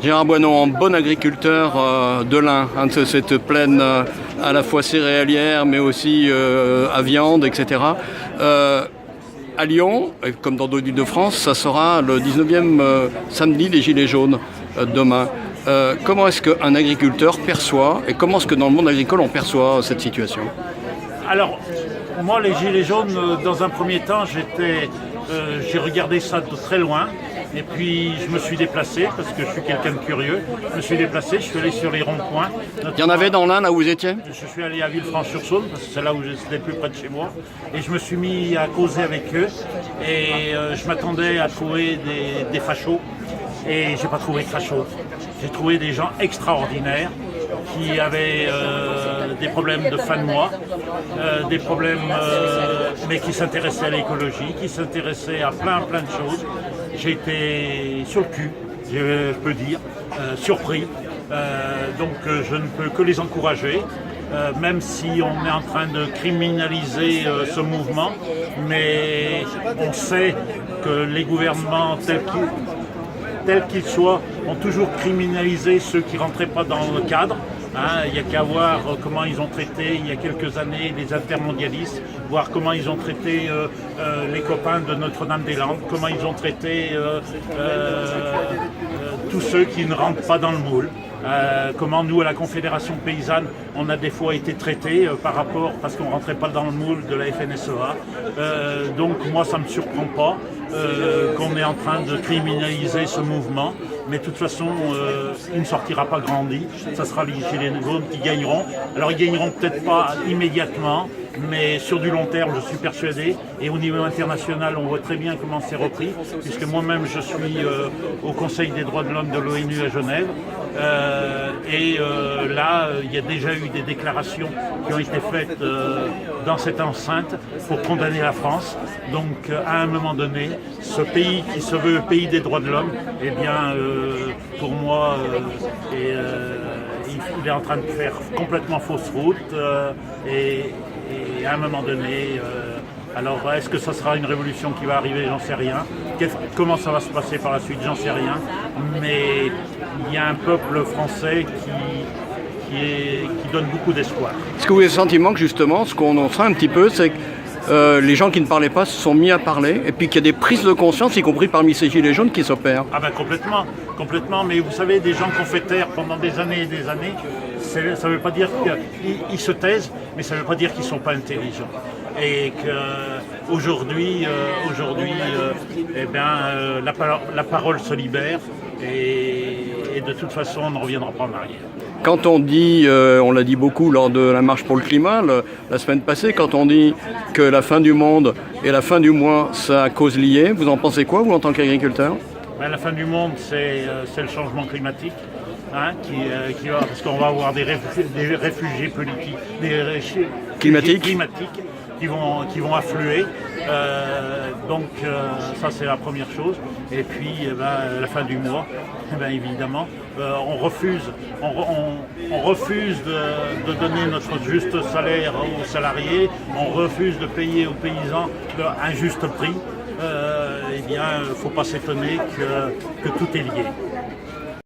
Gérard Boineau, bon agriculteur de l'Ain, de cette plaine à la fois céréalière mais aussi à viande, etc. À Lyon, comme dans d'autres villes de France, ça sera le 19e samedi des Gilets jaunes demain. Comment est-ce qu'un agriculteur perçoit et comment est-ce que dans le monde agricole on perçoit cette situation? Alors, moi les Gilets jaunes, dans un premier temps, j'ai regardé ça de très loin. Et puis je me suis déplacé, parce que je suis quelqu'un de curieux, je me suis déplacé, je suis allé sur les ronds-points. Il y en avait dans l'Ain, là où vous étiez? Je suis allé à Villefranche-sur-Saône, parce que c'est là où c'était plus près de chez moi. Et je me suis mis à causer avec eux. Et je m'attendais à trouver des fachos. Et j'ai pas trouvé de fachos. J'ai trouvé des gens extraordinaires qui avaient des problèmes de fin de mois, des problèmes, mais qui s'intéressaient à l'écologie, qui s'intéressaient à plein de choses. J'ai été sur le cul, je peux dire, surpris. Donc je ne peux que les encourager, même si on est en train de criminaliser ce mouvement. Mais on sait que les gouvernements tels qu'ils soient ont toujours criminalisé ceux qui ne rentraient pas dans le cadre. Il n'y a qu'à voir comment ils ont traité il y a quelques années les intermondialistes, voir comment ils ont traité les copains de Notre-Dame-des-Landes, comment ils ont traité tous ceux qui ne rentrent pas dans le moule. Comment nous à la Confédération Paysanne on a des fois été traités parce qu'on ne rentrait pas dans le moule de la FNSEA. Donc moi ça ne me surprend pas qu'on est en train de criminaliser ce mouvement, mais de toute façon il ne sortira pas grandi, ça sera les Gilets jaunes qui gagneront. Alors ils gagneront peut-être pas immédiatement, mais sur du long terme je suis persuadé, et au niveau international on voit très bien comment c'est repris, puisque moi-même je suis au Conseil des droits de l'homme de l'ONU à Genève. Là, il y a déjà eu des déclarations qui ont été faites dans cette enceinte pour condamner la France. Donc, à un moment donné, ce pays qui se veut le pays des droits de l'homme, eh bien, pour moi, il est en train de faire complètement fausse route. Et à un moment donné, alors est-ce que ça sera une révolution qui va arriver? J'en sais rien. Comment ça va se passer par la suite? J'en sais rien. Mais il y a un peuple français qui donne beaucoup d'espoir. Est-ce que vous avez le sentiment que justement, ce qu'on en sent un petit peu, c'est que les gens qui ne parlaient pas se sont mis à parler, et puis qu'il y a des prises de conscience, y compris parmi ces gilets jaunes, qui s'opèrent? Ah ben complètement. Mais vous savez, des gens qui ont fait taire pendant des années et des années, ça ne veut pas dire qu'ils se taisent, mais ça ne veut pas dire qu'ils ne sont pas intelligents. Et qu'aujourd'hui, la parole se libère, et de toute façon, on ne reviendra pas en arrière. Quand on dit, on l'a dit beaucoup lors de la marche pour le climat, la semaine passée, quand on dit que la fin du monde et la fin du mois, ça a cause liée, vous en pensez quoi, vous, en tant qu'agriculteur? La fin du monde, c'est le changement climatique. Parce qu'on va avoir des réfugiés politiques, climatiques qui vont affluer. Donc ça c'est la première chose. Et puis la fin du mois, évidemment, on refuse de donner notre juste salaire aux salariés, on refuse de payer aux paysans un juste prix. Il ne faut pas s'étonner que tout est lié.